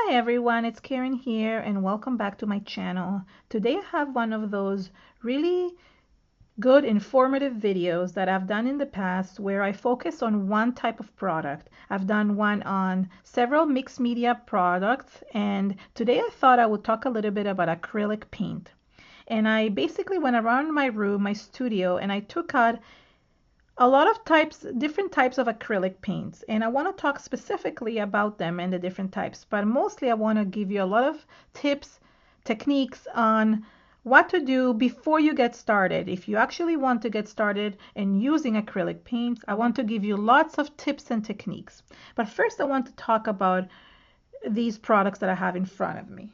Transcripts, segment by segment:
Hi everyone, it's Karen here and welcome back to my channel. Today I have one of those really good informative videos that I've done in the past where I focus on one type of product. I've done one on several mixed media products, and today I thought I would talk a little bit about acrylic paint. And I basically went around my room, my studio, and I took out a lot of different types of acrylic paints, and I want to talk specifically about them and the different types, but mostly I want to give you a lot of tips, techniques on what to do before you get started. If you actually want to get started in using acrylic paints, I want to give you lots of tips and techniques. But first I want to talk about these products that I have in front of me.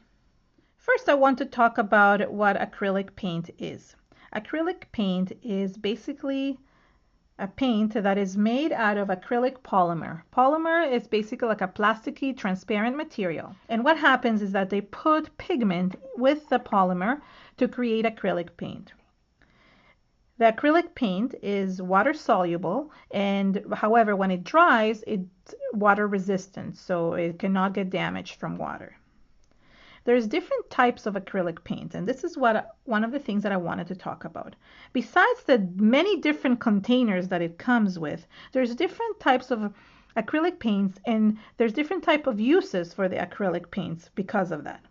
First I want to talk about what acrylic paint is. Acrylic paint is basically a paint that is made out of acrylic polymer. Polymer is basically like a plasticky transparent material. And what happens is that they put pigment with the polymer to create acrylic paint. The acrylic paint is water soluble, and however, when it dries, it's water resistant, so it cannot get damaged from water. There's different types of acrylic paint, and this is one of the things that I wanted to talk about. Besides the many different containers that it comes with, there's different types of acrylic paints, and there's different type of uses for the acrylic paints because of that.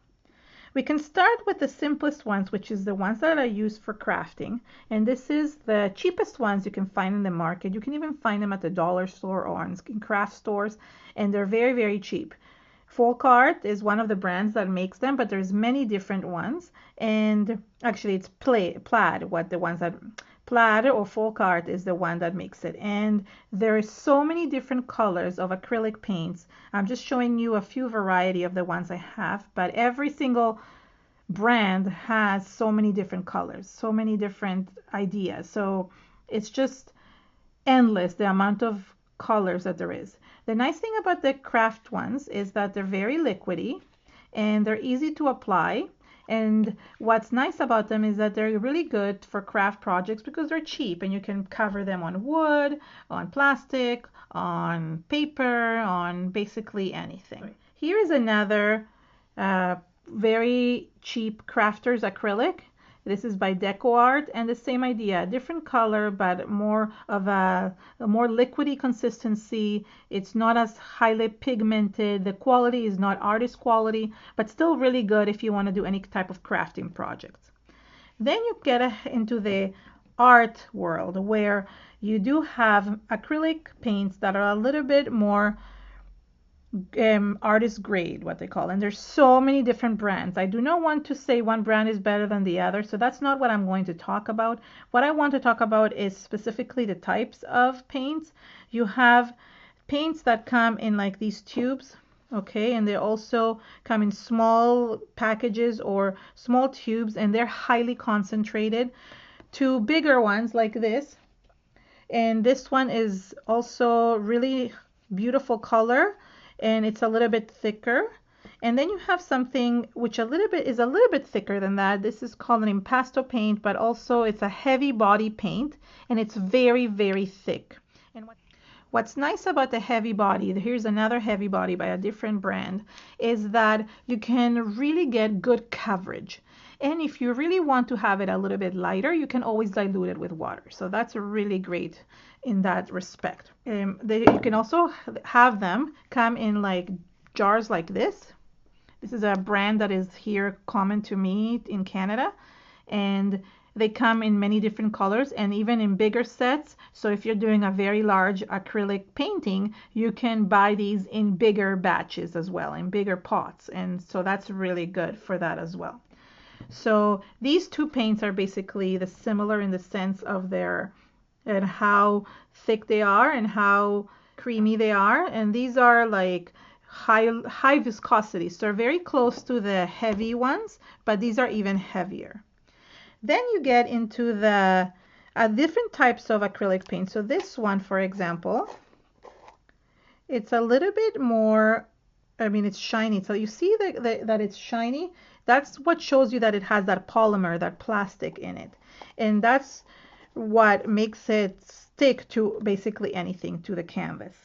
We can start with the simplest ones, which is the ones that are used for crafting, and this is the cheapest ones you can find in the market. You can even find them at the dollar store or in craft stores, and they're very, very cheap. Folk Art is one of the brands that makes them, but there's many different ones. And actually, it's Plaid. Plaid or Folk Art is the one that makes it. And there are so many different colors of acrylic paints. I'm just showing you a few variety of the ones I have, but every single brand has so many different colors, so many different ideas. So it's just endless the amount of colors that there is. The nice thing about the craft ones is that they're very liquidy and they're easy to apply. And what's nice about them is that they're really good for craft projects because they're cheap and you can cover them on wood, on plastic, on paper, on basically anything. Here is another very cheap crafter's acrylic. This is by Deco Art, and the same idea, different color, but more of a more liquidy consistency. It's not as highly pigmented. The quality is not artist quality, but still really good if you want to do any type of crafting projects. Then you get into the art world where you do have acrylic paints that are a little bit more artist grade, what they call, and there's so many different brands. I do not want to say one brand is better than the other, so that's not what I'm going to talk about. What I want to talk about is specifically the types of paints. You have paints that come in like these tubes, okay, and they also come in small packages or small tubes, and they're highly concentrated, to bigger ones like this. And this one is also really beautiful color, and it's a little bit thicker. And then you have something which is a little bit thicker than that. This is called an impasto paint, but also it's a heavy body paint, and it's very, very thick. And what's nice about the heavy body, here's another heavy body by a different brand, is that you can really get good coverage. And if you really want to have it a little bit lighter, you can always dilute it with water. So that's really great in that respect. You can also have them come in like jars like this. This is a brand that is here common to me in Canada, and they come in many different colors and even in bigger sets. So if you're doing a very large acrylic painting, you can buy these in bigger batches as well, in bigger pots, and so that's really good for that as well. So these two paints are basically similar in the sense of their and how thick they are and how creamy they are, and these are like high viscosity, so they're very close to the heavy ones, but these are even heavier. Then you get into the different types of acrylic paint. So this one, for example, it's a little bit more, I mean, it's shiny. So you see that it's shiny. That's what shows you that it has that polymer, that plastic in it, and that's what makes it stick to basically anything, to the canvas.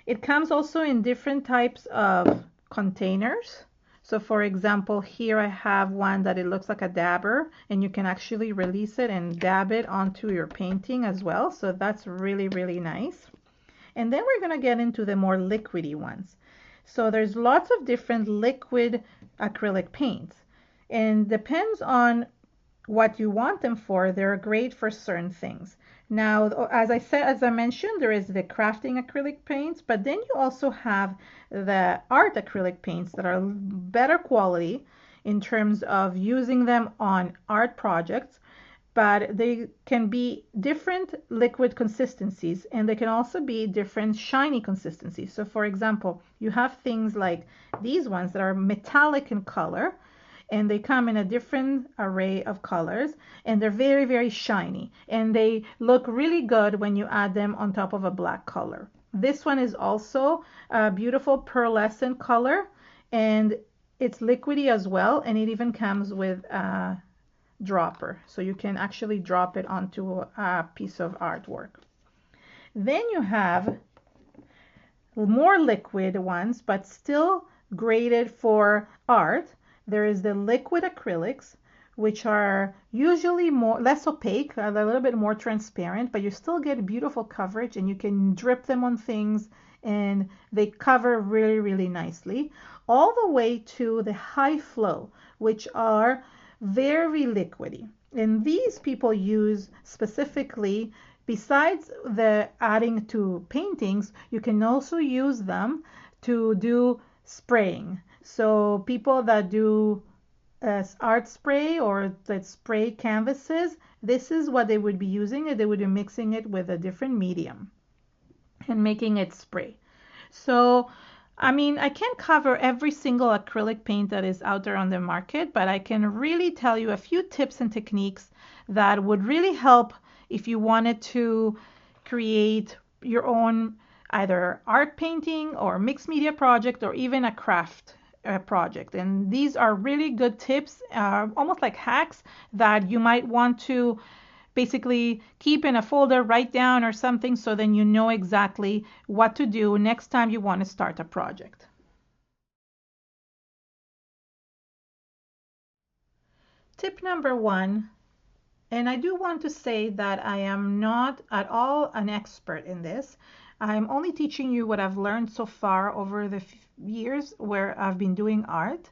It comes also in different types of containers. So for example, here I have one that it looks like a dabber, and you can actually release it and dab it onto your painting as well. So that's really, really nice. And then we're going to get into the more liquidy ones. So there's lots of different liquid acrylic paints, and depends on what you want them for. They're great for certain things. Now, as I mentioned, there is the crafting acrylic paints, but then you also have the art acrylic paints that are better quality in terms of using them on art projects, but they can be different liquid consistencies, and they can also be different shiny consistencies. So for example, you have things like these ones that are metallic in color, and they come in a different array of colors, and they're very, very shiny, and they look really good when you add them on top of a black color. This one is also a beautiful pearlescent color, and it's liquidy as well, and it even comes with a dropper, so you can actually drop it onto a piece of artwork. Then you have more liquid ones, but still graded for art. There is the liquid acrylics, which are usually less opaque, a little bit more transparent, but you still get beautiful coverage, and you can drip them on things and they cover really, really nicely, all the way to the high flow, which are very liquidy. And these people use specifically, besides the adding to paintings, you can also use them to do spraying. So people that do art spray or that spray canvases, this is what they would be using. They would be mixing it with a different medium and making it spray. So I mean, I can't cover every single acrylic paint that is out there on the market, but I can really tell you a few tips and techniques that would really help if you wanted to create your own either art painting or mixed media project or even a craft project. And these are really good tips, almost like hacks that you might want to basically keep in a folder, write down or something, so then you know exactly what to do next time you want to start a project. Tip number one, and I do want to say that I am not at all an expert in this. I'm only teaching you what I've learned so far over the years where I've been doing art.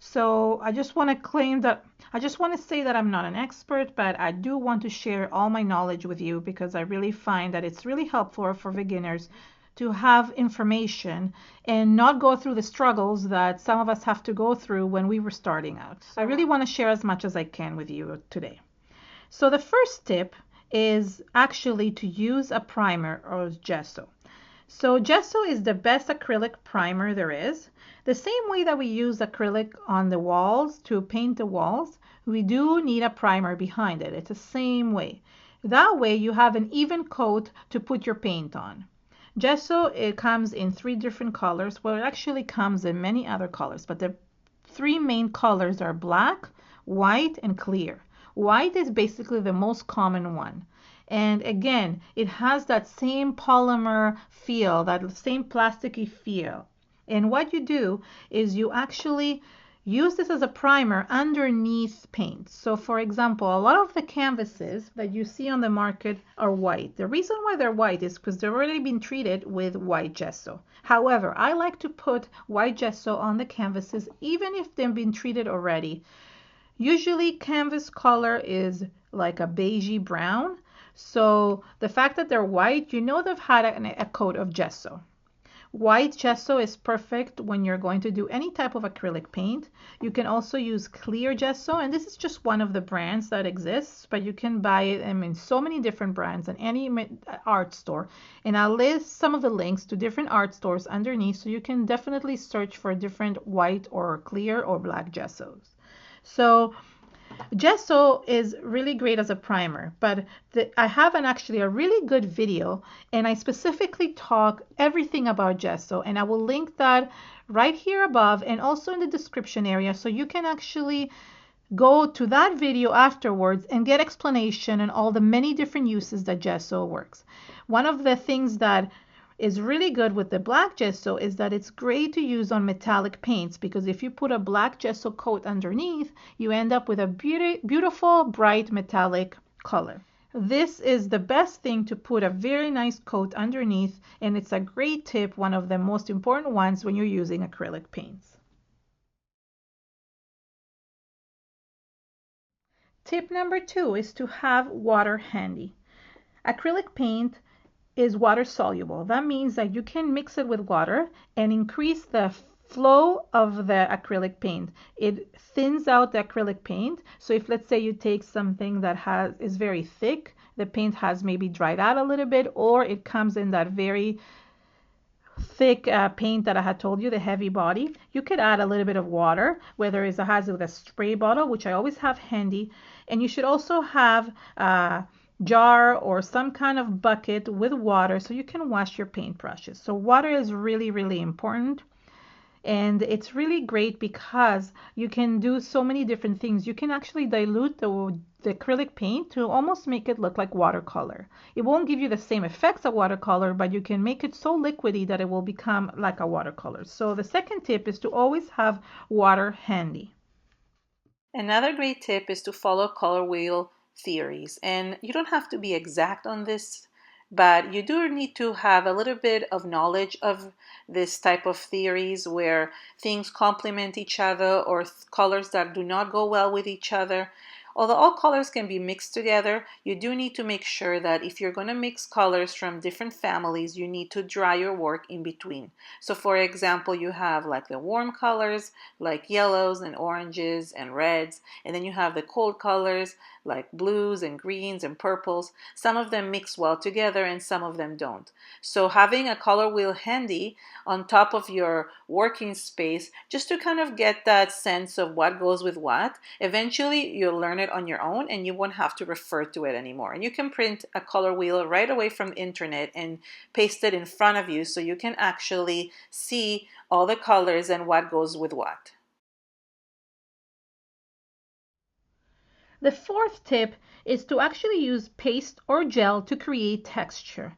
So I just want to say that I'm not an expert, but I do want to share all my knowledge with you because I really find that it's really helpful for beginners to have information and not go through the struggles that some of us have to go through when we were starting out. So I really want to share as much as I can with you today. So the first tip is actually to use a primer or gesso. So gesso is the best acrylic primer there is. The same way that we use acrylic on the walls to paint the walls, we do need a primer behind it. It's the same way. That way you have an even coat to put your paint on. Gesso, it comes in 3 different colors. Well, it actually comes in many other colors, but the 3 main colors are black, white, and clear. White is basically the most common one. And again, it has that same polymer feel, that same plasticky feel. And what you do is you actually use this as a primer underneath paint. So for example, a lot of the canvases that you see on the market are white. The reason why they're white is because they've already been treated with white gesso. However, I like to put white gesso on the canvases even if they've been treated already. Usually canvas color is like a beigey brown. So the fact that they're white, you know they've had a coat of gesso. White gesso is perfect when you're going to do any type of acrylic paint. You can also use clear gesso, and this is just one of the brands that exists, but you can buy them in so many different brands in any art store. And I'll list some of the links to different art stores underneath, so you can definitely search for different white or clear or black gessos. So gesso is really great as a primer, but I have actually a really good video, and I specifically talk everything about gesso, and I will link that right here above and also in the description area, so you can actually go to that video afterwards and get explanation on all the many different uses that gesso works. One of the things that is really good with the black gesso is that it's great to use on metallic paints, because if you put a black gesso coat underneath, you end up with a beautiful, bright metallic color. This is the best thing to put a very nice coat underneath, and it's a great tip, one of the most important ones when you're using acrylic paints. Tip number 2 is to have water handy. Acrylic paint is water soluble. That means that you can mix it with water and increase the flow of the acrylic paint. It thins out the acrylic paint. So if, let's say, you take something that is very thick, the paint has maybe dried out a little bit, or it comes in that very thick paint that I had told you, the heavy body, you could add a little bit of water, whether it has with a spray bottle, which I always have handy. And you should also have a jar or some kind of bucket with water so you can wash your paintbrushes. So water is really, really important. And it's really great because you can do so many different things. You can actually dilute the acrylic paint to almost make it look like watercolor. It won't give you the same effects of watercolor, but you can make it so liquidy that it will become like a watercolor. So the second tip is to always have water handy. Another great tip is to follow color wheel theories. And you don't have to be exact on this, but you do need to have a little bit of knowledge of this type of theories where things complement each other, or colors that do not go well with each other. Although all colors can be mixed together, you do need to make sure that if you're going to mix colors from different families, you need to dry your work in between. So for example, you have like the warm colors, like yellows and oranges and reds, and then you have the cold colors, like blues and greens and purples. Some of them mix well together and some of them don't. So having a color wheel handy on top of your working space, just to kind of get that sense of what goes with what, eventually you'll learn it on your own and you won't have to refer to it anymore. And you can print a color wheel right away from the internet and paste it in front of you so you can actually see all the colors and what goes with what. The fourth tip is to actually use paste or gel to create texture.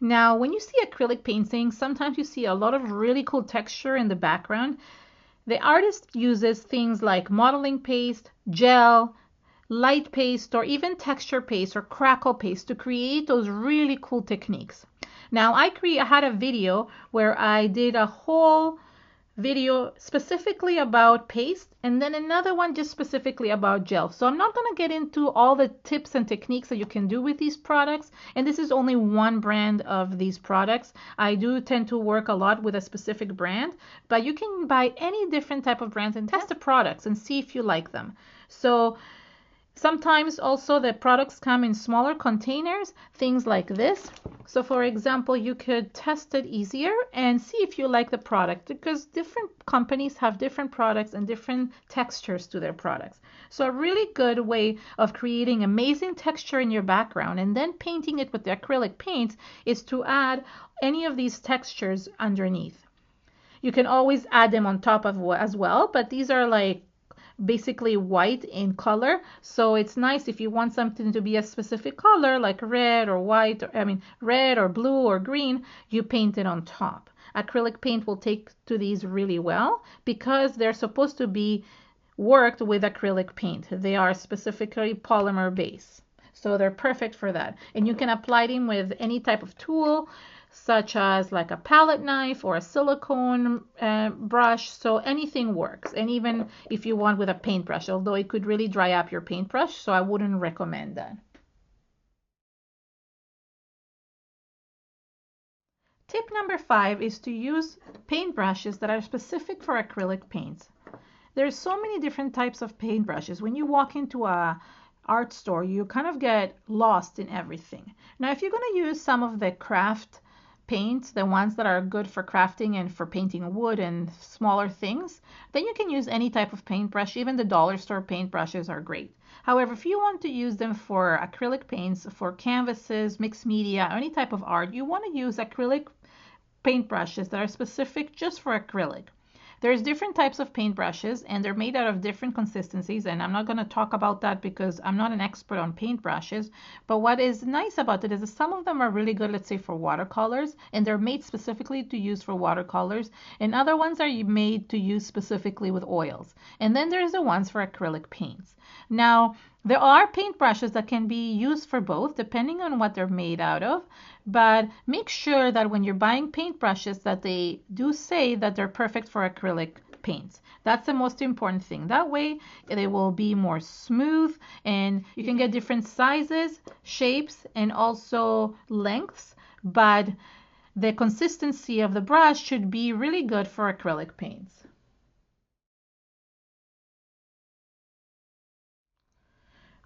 Now, when you see acrylic paintings, sometimes you see a lot of really cool texture in the background. The artist uses things like modeling paste, gel, light paste, or even texture paste or crackle paste to create those really cool techniques. Now, I had a video where I did a whole video specifically about paste, and then another one just specifically about gel. So I'm not going to get into all the tips and techniques that you can do with these products, and this is only one brand of these products. I do tend to work a lot with a specific brand, but you can buy any different type of brands and test the products and see if you like them. So sometimes also the products come in smaller containers, things like this. So for example, you could test it easier and see if you like the product, because different companies have different products and different textures to their products. So a really good way of creating amazing texture in your background and then painting it with the acrylic paints is to add any of these textures underneath. You can always add them on top of as well, but these are like basically white in color, so it's nice if you want something to be a specific color like red or white, or red or blue or green, you paint it on top. Acrylic paint will take to these really well because they're supposed to be worked with acrylic paint. They are specifically polymer base, so they're perfect for that, and you can apply them with any type of tool, such as like a palette knife or a silicone brush, so anything works. And even if you want with a paintbrush, although it could really dry up your paintbrush, so I wouldn't recommend that. Tip number 5 is to use paintbrushes that are specific for acrylic paints. There's so many different types of paintbrushes. When you walk into a art store, you kind of get lost in everything. Now, if you're going to use some of the craft paints, the ones that are good for crafting and for painting wood and smaller things, then you can use any type of paintbrush. Even the dollar store paintbrushes are great. However, if you want to use them for acrylic paints, for canvases, mixed media, or any type of art, you want to use acrylic paintbrushes that are specific just for acrylic. There's different types of paintbrushes and they're made out of different consistencies, and I'm not going to talk about that because I'm not an expert on paintbrushes. But what is nice about it is that some of them are really good, let's say for watercolors, and they're made specifically to use for watercolors, and other ones are made to use specifically with oils. And then there's the ones for acrylic paints. Now, there are paintbrushes that can be used for both depending on what they're made out of, but make sure that when you're buying paintbrushes that they do say that they're perfect for acrylic paints. That's the most important thing. That way they will be more smooth and you can get different sizes, shapes, and also lengths, but the consistency of the brush should be really good for acrylic paints.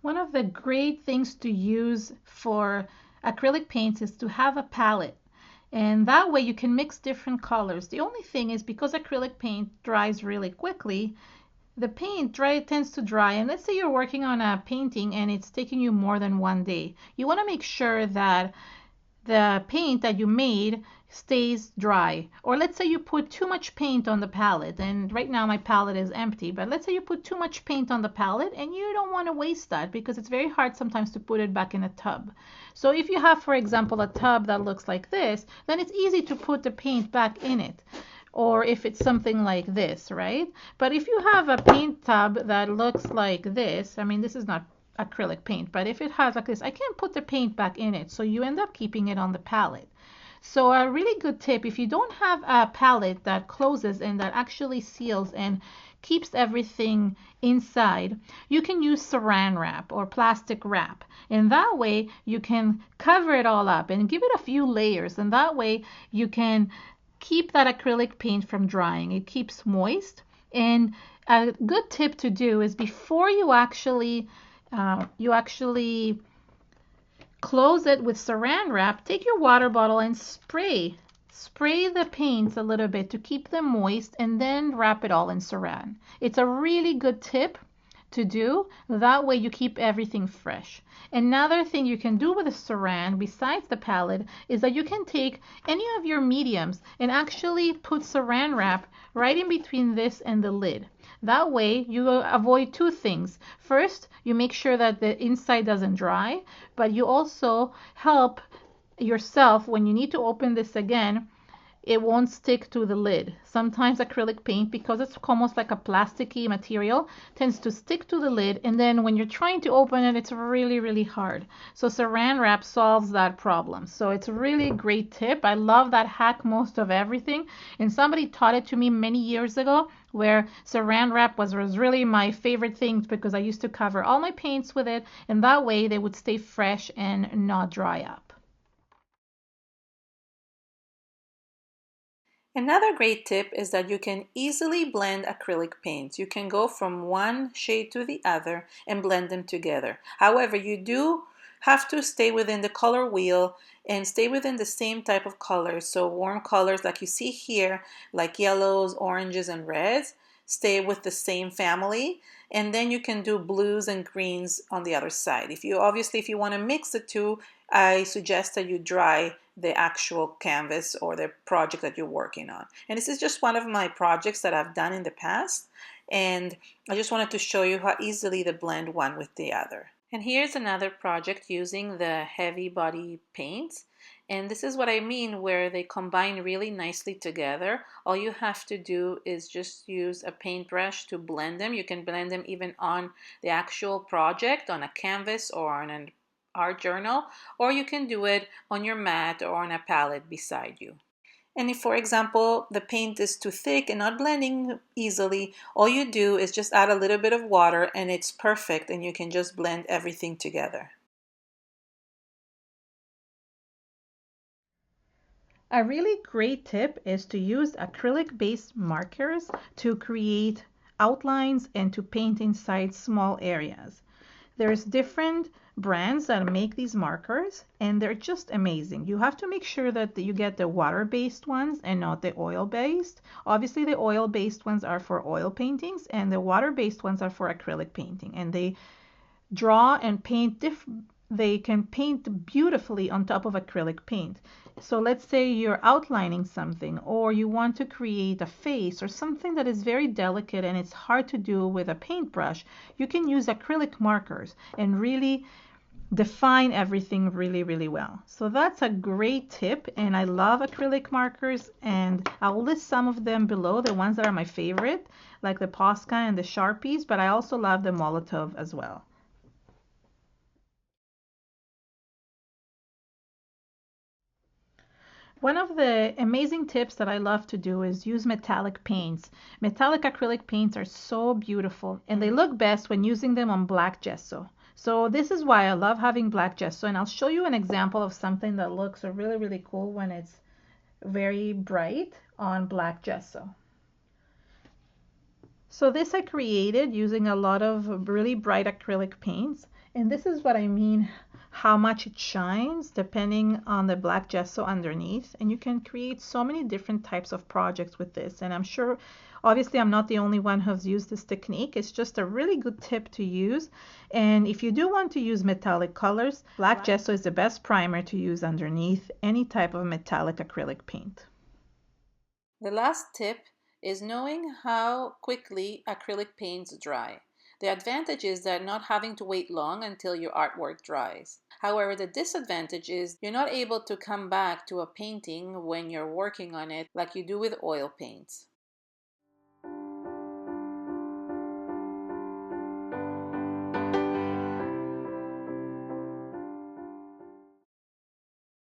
One of the great things to use for acrylic paints is to have a palette. And that way you can mix different colors. The only thing is because acrylic paint dries really quickly, the paint tends to dry. And let's say you're working on a painting and it's taking you more than one day. You want to make sure that the paint that you made stays dry. Or let's say you put too much paint on the palette, and right now my palette is empty, but let's say you put too much paint on the palette and you don't want to waste that because it's very hard sometimes to put it back in a tub. So if you have, for example, a tub that looks like this, then it's easy to put the paint back in it. Or if it's something like this, right? But if you have a paint tub that looks like this, I mean, this is not acrylic paint, but if it has like this, I can't put the paint back in it, so you end up keeping it on the palette. So a really good tip, if you don't have a palette that closes and that actually seals and keeps everything inside, you can use saran wrap or plastic wrap, and that way you can cover it all up and give it a few layers, and that way you can keep that acrylic paint from drying. It keeps moist. And a good tip to do is before you actually close it with saran wrap, take your water bottle and spray the paints a little bit to keep them moist, and then wrap it all in saran. It's a really good tip to do. That way you keep everything fresh. Another thing you can do with a saran besides the palette is that you can take any of your mediums and actually put saran wrap right in between this and the lid. That way you avoid two things. First, you make sure that the inside doesn't dry, but you also help yourself when you need to open this again. It won't stick to the lid. Sometimes acrylic paint, because it's almost like a plasticky material, tends to stick to the lid, and then when you're trying to open it, it's really, really hard. So saran wrap solves that problem. So it's a really great tip. I love that hack most of everything, and somebody taught it to me many years ago, where saran wrap was really my favorite thing because I used to cover all my paints with it, and that way they would stay fresh and not dry up. Another great tip is that you can easily blend acrylic paints. You can go from one shade to the other and blend them together. However, you do have to stay within the color wheel and stay within the same type of colors. So warm colors like you see here, like yellows, oranges, and reds, stay with the same family. And then you can do blues and greens on the other side. If you want to mix the two, I suggest that you dry the actual canvas or the project that you're working on. And this is just one of my projects that I've done in the past, and I just wanted to show you how easily to blend one with the other. And here's another project using the heavy body paints, and this is what I mean where they combine really nicely together. All you have to do is just use a paintbrush to blend them. You can blend them even on the actual project, on a canvas or on an art journal, or you can do it on your mat or on a palette beside you. And if, for example, the paint is too thick and not blending easily, all you do is just add a little bit of water and it's perfect, and you can just blend everything together. A really great tip is to use acrylic-based markers to create outlines and to paint inside small areas. There's different brands that make these markers, and they're just amazing. You have to make sure that you get the water-based ones and not the oil-based. Obviously, the oil-based ones are for oil paintings, and the water-based ones are for acrylic painting, and they draw and paint they can paint beautifully on top of acrylic paint. So let's say you're outlining something or you want to create a face or something that is very delicate and it's hard to do with a paintbrush. You can use acrylic markers and really define everything really, really well. So that's a great tip, and I love acrylic markers, and I'll list some of them below, the ones that are my favorite, like the Posca and the Sharpies, but I also love the Molotov as well. One of the amazing tips that I love to do is use metallic paints. Metallic acrylic paints are so beautiful and they look best when using them on black gesso. So this is why I love having black gesso, and I'll show you an example of something that looks really, really cool when it's very bright on black gesso. So this I created using a lot of really bright acrylic paints, and this is what I mean how much it shines depending on the black gesso underneath, and you can create so many different types of projects with this. And I'm sure obviously I'm not the only one who's used this technique. It's just a really good tip to use, and if you do want to use metallic colors, black gesso is the best primer to use underneath any type of metallic acrylic paint. The last tip is knowing how quickly acrylic paints dry. The advantage is that not having to wait long until your artwork dries. However, the disadvantage is you're not able to come back to a painting when you're working on it like you do with oil paints.